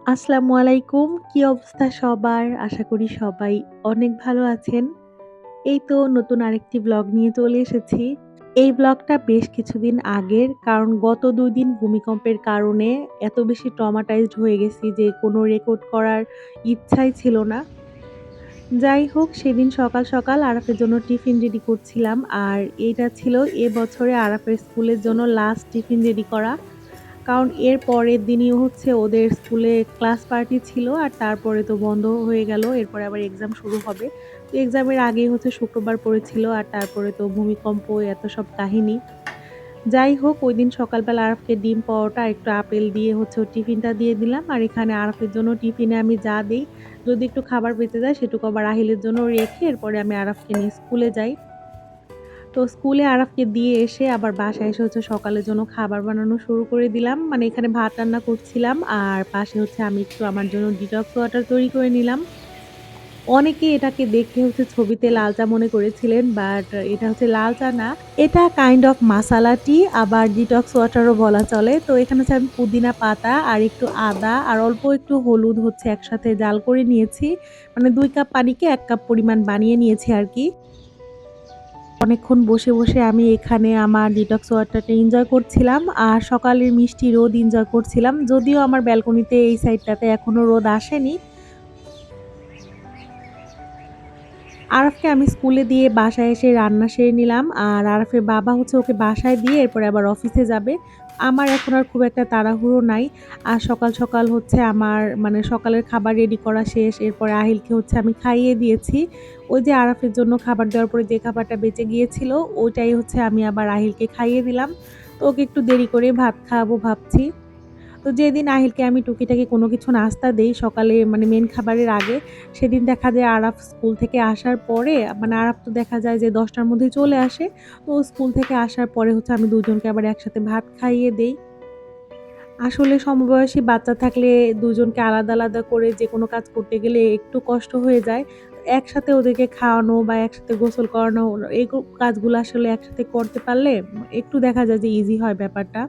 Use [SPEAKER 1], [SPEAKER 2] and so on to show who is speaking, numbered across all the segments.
[SPEAKER 1] আসসালামু আলাইকুম। কি অবস্থা সবার? আশা করি সবাই অনেক ভালো আছেন। এই তো নতুন আরেকটি ব্লগ নিয়ে চলে এসেছি। এই ব্লগটা বেশ কিছুদিন আগের। কারণ গত ২ দিন ভূমিকম্পের কারণে এত বেশি ট্রমাটাইজড হয়ে গেছি যে কোনো রেকর্ড করার ইচ্ছাই ছিল না। যাই হোক সেদিন সকাল, সকাল আরাফের জন্য টিফিন রেডি করছিলাম। আর এইটা ছিল এ বছরে আরাফের স্কুলের জন্য লাস্ট টিফিন রেডি করা। কারণ এর পরের দিনই হচ্ছে ওদের স্কুলে ক্লাস পার্টি ছিল। আর তারপরে তো বন্ধ হয়ে গেল। এরপরে আবার এক্সাম শুরু হবে। তো এক্সামের আগেই হচ্ছে শুক্রবার পড়েছিল। আর তারপরে তো ভূমিকম্প এত সব কাহিনী। যাই হোক ঐদিন সকালবেলা আরাফকে ডিম পরোটা আর একটু আপেল দিয়ে হচ্ছে ওর টিফিনটা দিয়ে দিলাম। আর এখানে আরাফের জন্য টিফিনে আমি যা দেই, যদি একটু খাবার বেঁচে যায় সেটুকু আবার রাহিলের জন্য রেখে এরপরে আমি আরাফকে নিয়ে স্কুলে যাই। তো স্কুলে আরাফকে দিয়ে এসে আবার বাসায় এসে হচ্ছে সকালের জন্য খাবার বানানো শুরু করে দিলাম। মানে এখানে ভাত রান্না করছিলাম। আর পাশে হচ্ছে আমি একটু আমার জন্য ডিটক্স ওয়াটার তৈরি করে নিলাম। অনেকে এটাকে দেখে হচ্ছে ছবিতে লাল চা মনে করেছিলেন, বাট এটা হচ্ছে লাল চা না। এটা কাইন্ড অফ মাসালা টি আবার ডিটক্স ওয়াটারও বলা চলে। তো এখানে হচ্ছে আমি পুদিনা পাতা আর একটু আদা আর অল্প একটু হলুদ হচ্ছে একসাথে জাল করে নিয়েছি। মানে ২ কাপ পানিকে ১ কাপ পরিমাণ বানিয়ে নিয়েছি আরকি। অনেকক্ষণ বসে, বসে আমি এখানে আমার ডিটক্স ওয়াটারটা এনজয় করছিলাম। আর সকালের মিষ্টি রোদ এনজয় করছিলাম। যদিও আমার ব্যালকনিতে এই সাইডটাতে এখনো রোদ আসেনি। আরাফকে আমি স্কুলে দিয়ে বাসায় এসে রান্না সেরে নিলাম। আর আরাফের বাবা হচ্ছে ওকে বাসায় দিয়ে এরপরে আবার অফিসে যাবে। আমার এখন আর খুব একটা তাড়াহুড়ো নাই। আর সকাল, সকাল হচ্ছে আমার মানে সকালের খাবার রেডি করা শেষ। এরপরে আহিলকে হচ্ছে আমি খাইয়ে দিয়েছি। ওই যে আরাফের জন্য খাবার দেওয়ার পরে যে খাবারটা বেঁচে গিয়েছিল, ওইটাই হচ্ছে আমি আবার আহিলকে খাইয়ে দিলাম। তো ওকে একটু দেরি করে ভাত খাওয়াবো ভাবছি। তো যেদিন আহিলকে আমি টুকিটাকি কোনো কিছু নাস্তা দেই সকালে মানে মেইন খাবারের আগে, সেদিন দেখা যায় আরাফ স্কুল থেকে আসার পরে মানে আরাফ তো দেখা যায় যে ১০ টার মধ্যেই চলে আসে। তো স্কুল থেকে আসার পরে হচ্ছে আমি ২ জনকে আবার একসাথে ভাত খাইয়ে দেই। আসলে সমবয়সী বাচ্চা থাকলে ২ জনকে আলাদা, আলাদা করে যেকোনো কাজ করতে গেলে একটু কষ্ট হয়ে যায়। একসাথে ওদেরকে খাওয়ানো বা একসাথে গোসল করানো এই কাজগুলো আসলে একসাথে করতে পারলে একটু দেখা যায় যে ইজি হয় ব্যাপারটা।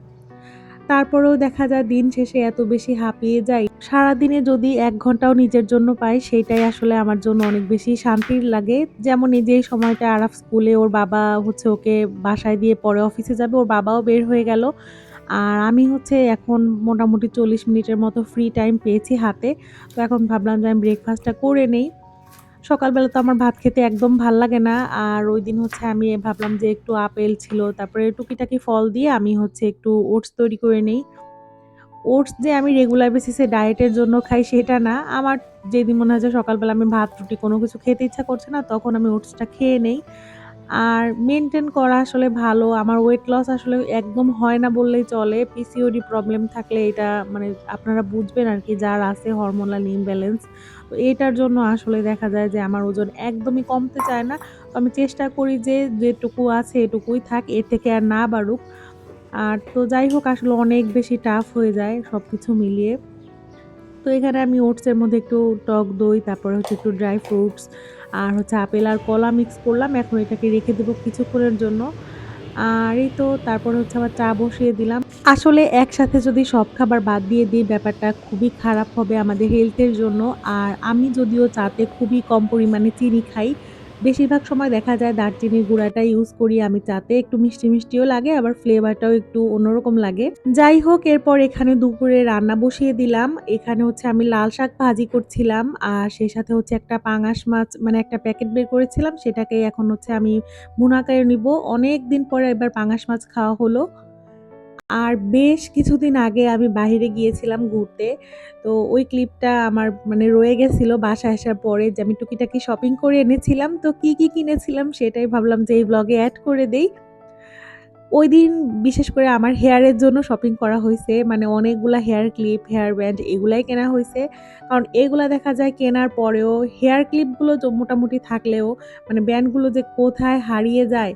[SPEAKER 1] তারপরেও দেখা যায় দিন শেষে এত বেশি হাঁপিয়ে যাই। সারাদিনে যদি ১ ঘন্টাও নিজের জন্য পাই সেটাই আসলে আমার জন্য অনেক বেশি শান্তির লাগে। যেমন এই যে এই সময়টা আরাফ স্কুলে ওর বাবা হচ্ছে ওকে বাসায় দিয়ে পরে অফিসে যাবে। ওর বাবাও বের হয়ে গেল। আর আমি হচ্ছে এখন মোটামুটি ৪০ মিনিটের মতো ফ্রি টাইম পেয়েছি হাতে। তো এখন ভাবলাম যে আমি ব্রেকফাস্টটা করে নেই। সকালবেলা তো আমার ভাত খেতে একদম ভাল লাগে না। আর ঐদিন হচ্ছে আমি ভাবলাম যে একটু আপেল ছিল, তারপরে টুকিটাকি ফল দিয়ে আমি হচ্ছে একটু ওটস তৈরি করে নেই। ওটস যে আমি রেগুলার বেসিস এ ডায়েটের জন্য খাই সেটা না। আমার যেদিন মনে হয় যে সকালবেলা আমি ভাত রুটি কোনো কিছু খেতে ইচ্ছা করছে না, তখন আমি ওটসটা খেয়ে নেই। আর মেইনটেইন করা আসলে ভালো। আমার ওয়েট লস আসলে একদম হয় না বললেই চলে। পিসিওডি প্রবলেম থাকলে এটা মানে আপনারা বুঝবেন আরকি যার আছে হরমোনাল ইমব্যালেন্স। তো এটার জন্য আসলে দেখা যায় যে আমার ওজন একদমই কমতে চায় না। তো আমি চেষ্টা করি যে যেটুকু আছে এটুকুই থাক, এর থেকে আর না বাড়ুক। আর তো যাই হোক আসলে অনেক বেশি টাফ হয়ে যায় সবকিছু মিলিয়ে। তো এখানে আমি ওটস এর মধ্যে একটু টক দই, তারপরে হচ্ছে একটু ড্রাই ফ্রুটস আর হচ্ছে আপেল আর কলা মিক্স করলাম। এখন এটাকে রেখে দেব কিছুক্ষণের জন্য। আর এই তো তারপরে হচ্ছে আবার চা বসিয়ে দিলাম। আসলে একসাথে যদি সব খাবার বাদ দিয়ে দিই ব্যাপারটা খুবই খারাপ হবে আমাদের হেলথ এর জন্য। আর আমি যদিও চাতে খুবই কম পরিমাণে চিনি খাই। বেশিরভাগ সময় দেখা যায় দারচিনির গুঁড়াটা ইউজ করি আমি চাতে। একটু মিষ্টি, মিষ্টিও লাগে আবার ফ্লেভারটাও একটু অন্যরকম লাগে। যাই হোক এরপর এখানে দুপুরে রান্না বসিয়ে দিলাম। এখানে হচ্ছে আমি লাল শাক ভাজি করছিলাম। আর সেই সাথে হচ্ছে একটা পাঙাশ মাছ মানে একটা প্যাকেট বের করেছিলাম সেটাকে এখন হচ্ছে আমি ভুনা করে নিবো। অনেকদিন পরে এবার পাঙাশ মাছ খাওয়া হলো। আর বেশ কিছুদিন আগে আমি বাহিরে গিয়েছিলাম ঘুরতে। তো ওই ক্লিপটা আমার মানে রয়ে গেছিল বাসায় আসার পরে যে আমি টুকিটাকি শপিং করে এনেছিলাম। তো কি, কি কিনেছিলাম সেটাই ভাবলাম যে এই ব্লগে এড করে দেই। ঐদিন বিশেষ করে আমার হেয়ারের জন্য শপিং করা হইছে। মানে অনেকগুলা হেয়ার ক্লিপ, হেয়ার ব্যান্ড এগুলাই কেনা হইছে। কারণ এগুলা দেখা যায় কেনার পরেও হেয়ার ক্লিপগুলো মোটামুটি থাকলেও মানে ব্যান্ডগুলো যে কোথায় হারিয়ে যায়।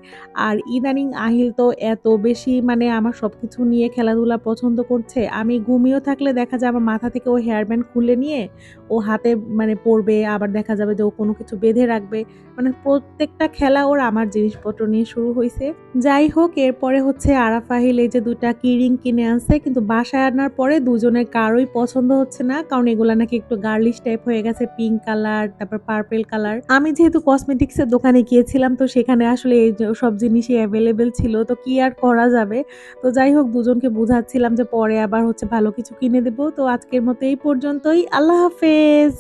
[SPEAKER 1] আর ইদানিং আহিল তো এত বেশি মানে আমার সবকিছু নিয়ে খেলাধুলা পছন্দ করছে। আমি ঘুমিয়েও থাকলে দেখা যায় আমার মাথা থেকে ও হেয়ার ব্যান্ড খুলে নিয়ে ও হাতে মানে পড়বে। আবার দেখা যাবে যে ও কোনো কিছু বেঁধে রাখবে। মানে প্রত্যেকটা খেলা ওর আমার জিনিসপত্র নিয়ে শুরু হইছে। যাই হোক এরপরে হচ্ছে আরাফ আহিল এই যে ২ টা কিরিং কিনে আনছে। কিন্তু বাসায় আনার পরে দুজনের কারোই পছন্দ হচ্ছে না। কারণ এগুলা নাকি একটু গার্লিশ টাইপ হয়ে গেছে। পিঙ্ক কালার, তারপর পার্পল কালার। আমি যেহেতু কসমেটিক্স এর দোকানে গিয়েছিলাম তো সেখানে আসলে এই যে সব জিনিসই এভেইলেবল ছিল। তো কি আর করা যাবে? তো যাই হোক দুজনকে বুঝাচ্ছিলাম যে পরে আবার হচ্ছে ভালো কিছু কিনে দেব। তো আজকের মতো এই পর্যন্তই। আল্লাহ হাফেজ।